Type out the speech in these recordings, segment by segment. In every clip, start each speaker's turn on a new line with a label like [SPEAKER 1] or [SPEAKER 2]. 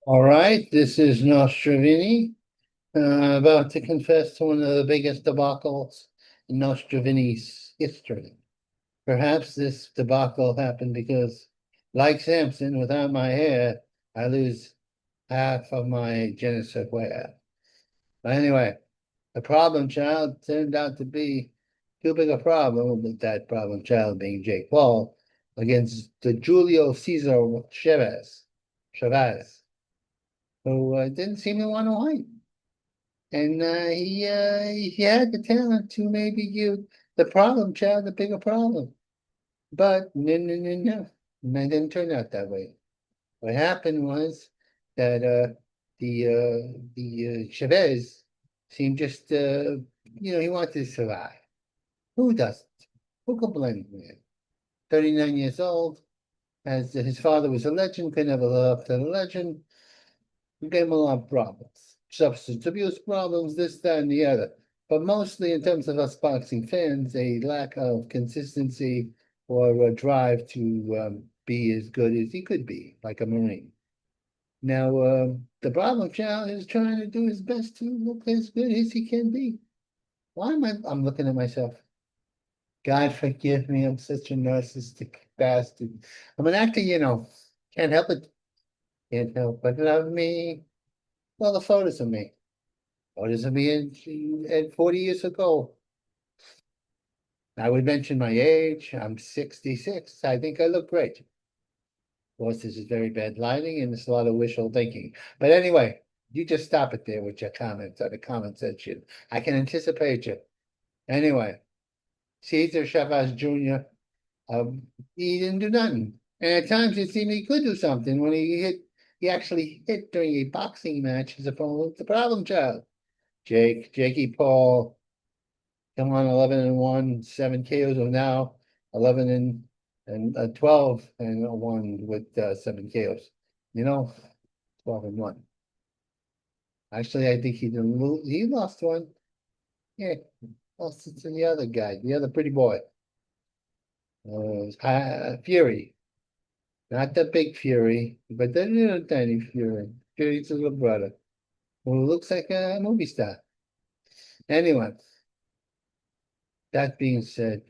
[SPEAKER 1] All right, this is Nostrovini, about to confess to one of the biggest debacles in Nostrovini's history. Perhaps this debacle happened because, like Samson, without my hair, I lose half of my je But anyway, the problem child turned out to be too big a problem, with that problem child being Jake Paul, against the Julio Cesar Chavez, who didn't seem to want to fight. And he had the talent to maybe give the problem child a bigger problem. But no, no, no, no. And it didn't turn out that way. What happened was that the Chavez seemed just he wanted to survive. Who doesn't? Who could blame him? 39 years old, as his father was a legend, could never live up to the legend. We gave him a lot of problems, substance abuse problems, this, that, and the other. But mostly in terms of us boxing fans, a lack of consistency or a drive to be as good as he could be, like a Marine. Now, the problem child is trying to do his best to look as good as he can be. Why am I? I'm looking at myself. God forgive me, I'm such a narcissistic bastard. I'm an actor, can't help it. Can't help but love me. Well, the photos of me. Photos of me at 40 years ago. I would mention my age. I'm 66. I think I look great. Of course, this is very bad lighting and there's a lot of wishful thinking. But anyway, you just stop it there with your comments or the comment section. I can anticipate you. Anyway, Caesar Chavez Jr., he didn't do nothing. And at times it seemed he could do something when he actually hit during a boxing match his opponent, the problem child. Jakey Paul, come on 11-1, 7 KOs of now, 11 and 12-1 with 7 KOs. You know, 12-1. Actually, I think he didn't lose. He lost one. Yeah, lost it to the other guy, the other pretty boy, Fury. Not the big Fury, but the little tiny Fury. Fury's little brother, who looks like a movie star. Anyway, that being said,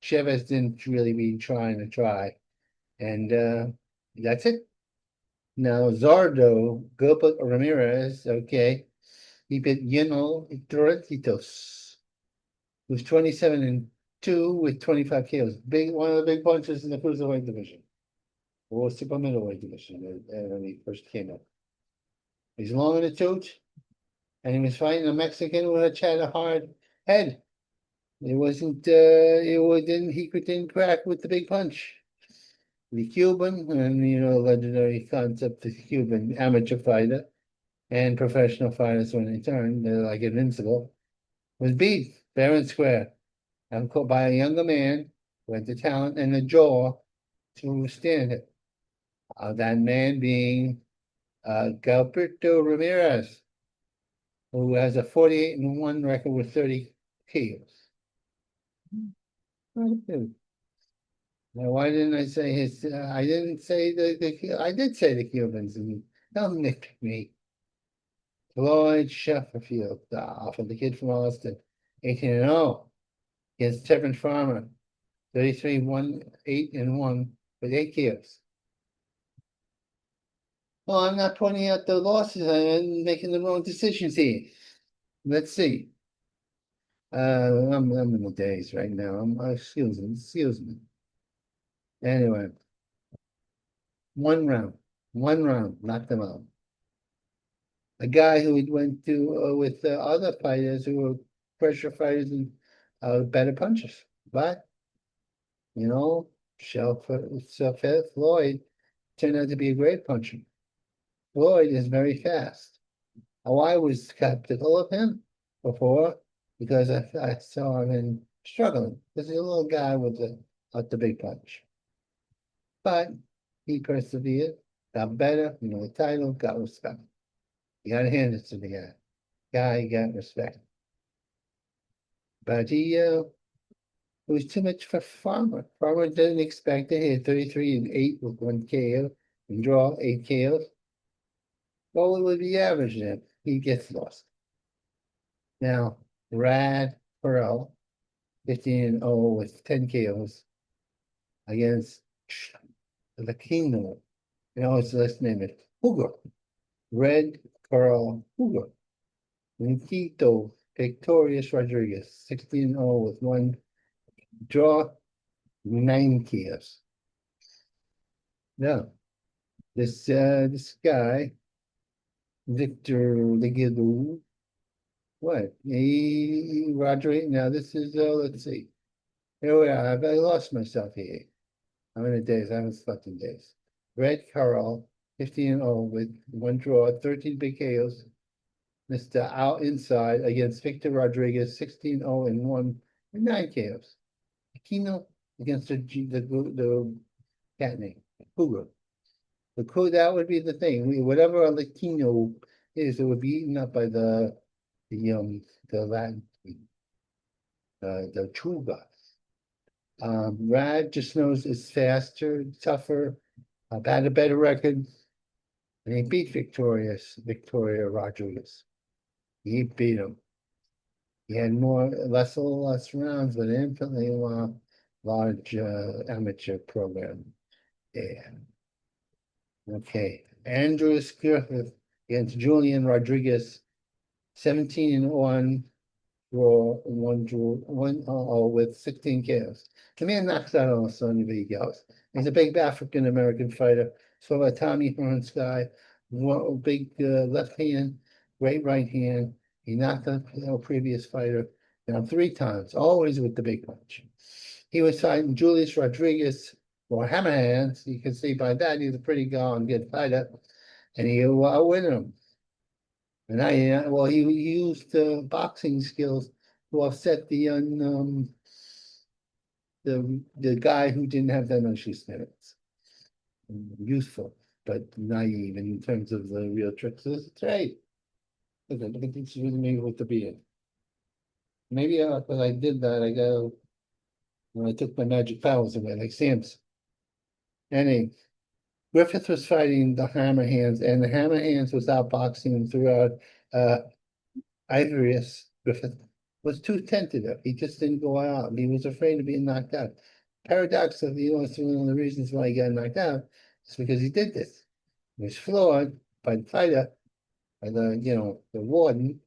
[SPEAKER 1] Chavez didn't really be trying to try. And that's it. Now, Zardo, Gilbert Ramirez, okay, he beat Torrentitos, who's 27-2 with 25 KOs. One of the big punches in the cruiserweight division, or super middleweight division when he first came up. He's long in the tooth, and he was fighting a Mexican with a hard head. He didn't crack with the big punch. The Cuban, and legendary concept, the Cuban amateur fighter and professional fighters when they turn, they're like invincible, was beat fair and square and caught by a younger man who had the talent and the jaw to withstand it. That man being Gilberto Ramirez, who has a 48-1 record with 30 KOs. Now, why didn't I say his? I didn't say I did say the Cubans, and don't nitpick me. Floyd Sheffield, from the kid from Austin, 18-0 against Tevin Farmer, 33-1, 8-1 with 8 KOs. Well, I'm not pointing out the losses. I'm making the wrong decisions here. Let's see. I'm in the days right now. Excuse me. Anyway, one round, knocked them out. A guy who went to with other fighters who were pressure fighters and better punchers. But you know, Floyd turned out to be a great puncher. Floyd is very fast. Oh, I was skeptical of him before because I saw him struggling. This is a little guy with the big punch. But he persevered, got better, the title, got respect. You gotta hand it to the guy. Guy got respect. But it was too much for Farmer. Farmer didn't expect it. He had 33-8 with 1 KO and draw 8 KOs. Well, it would be average then. He gets lost. Now, Rad Pearl, 15-0 with 10 KOs against Lakino. So let's name it. Hugo. Red Pearl Hugo. Nikito Victorious Rodriguez, 16-0 with one draw, 9 KOs. Now, this guy, Victor Leguido, what? Rodriguez. Now this is let's see. Here we are. I lost myself here. How many days? I haven't slept in days. Red Carl, 15-0 with one draw, 13 big KOs. Mr. Out Inside against Victor Rodriguez, 16-0 and 1 and 9 KOs. Aquino against the cat name, Hugo. That would be the thing. Whatever a Latino is, it would be eaten up by the Latin, the Chuga. Rad just knows it's faster, tougher, had a better record, and he beat Victoria Rodriguez. He beat him. He had less rounds, but infinitely large amateur program. Yeah. Okay. Andrews Griffith against Julian Rodriguez, 17-1 draw, with 16 KOs. The man knocks out almost so many goes. He's a big African American fighter. So a Tommy Hearns guy, big left hand, great right hand. He knocked out previous fighter down 3 times, always with the big punch. He was fighting Julius Rodriguez or Hammer Hands. You can see by that he's a pretty good fighter, and he win him. And he used boxing skills to offset the guy who didn't have that much experience. Useful, but naive in terms of the real tricks. This is great. Look at this with me with the beard. Maybe because I did that, I go when I took my magic powers away, like Sam's. Anyway, Griffith was fighting the Hammer Hands, and the Hammer Hands was outboxing him throughout. Ivorius Griffith was too tentative. He just didn't go out. He was afraid of being knocked out. Paradoxically, one of the reasons why he got knocked out is because he did this. He was floored by the fighter, by the warden,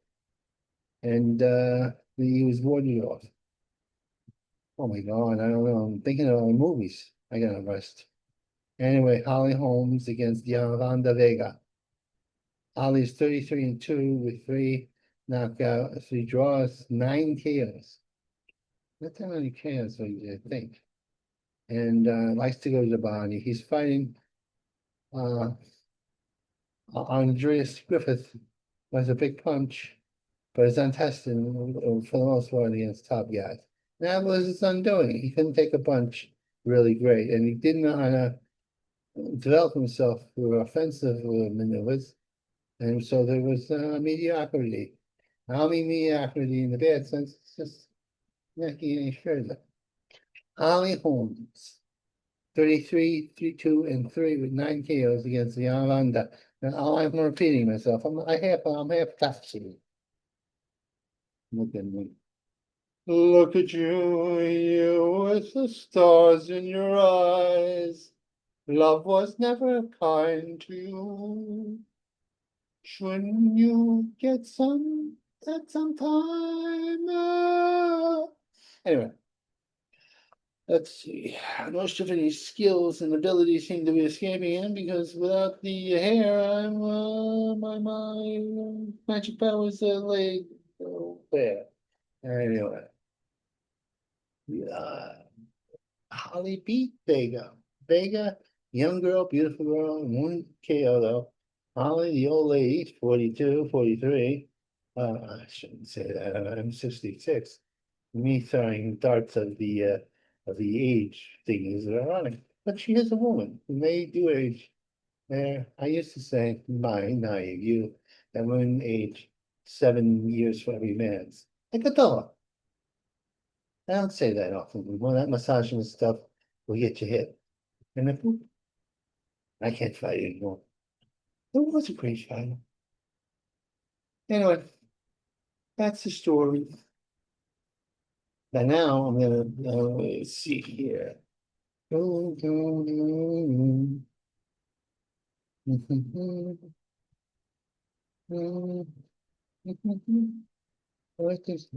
[SPEAKER 1] and he was warded off. Oh my God, I don't know. I'm thinking of movies. I gotta rest. Anyway, Holly Holmes against Yolanda Vega. Holly's 33-2 with 3 knockouts, 3 draws, 9 KOs. Not that many KOs, I think. And likes to go to the body. He's fighting Andreas Griffith was a big punch, but it's untested for the most part against top guys. That was his undoing. He couldn't take a punch really great, and he didn't know how to develop himself through offensive maneuvers. And so there was mediocrity. I mean mediocrity in the bad sense, it's just not getting any further. Holly Holmes, 33, 3-2, and 3 with 9 KOs against Yolanda. Now I'm repeating myself. I'm half taxi. Look at me. Look at you with the stars in your eyes. Love was never kind to you. Shouldn't you get some at some time? Anyway, let's see. Most of any skills and abilities seem to be escaping him because without the hair, I'm my magic powers laid bare. Anyway, Holly beat Vega. Vega, young girl, beautiful girl, one KO though. Holly, the old lady, 42, 43. I shouldn't say that. I'm 66. Me throwing darts of the age thing is ironic. But she is a woman who may do age. I used to say, my naive you, that women age 7 years for every man's. Like a dog. I don't say that often. Well, that massaging stuff will get you hit. And if I can't fight anymore. It was a great shadow. Anyway, that's the story. But now I'm gonna let's see here. What is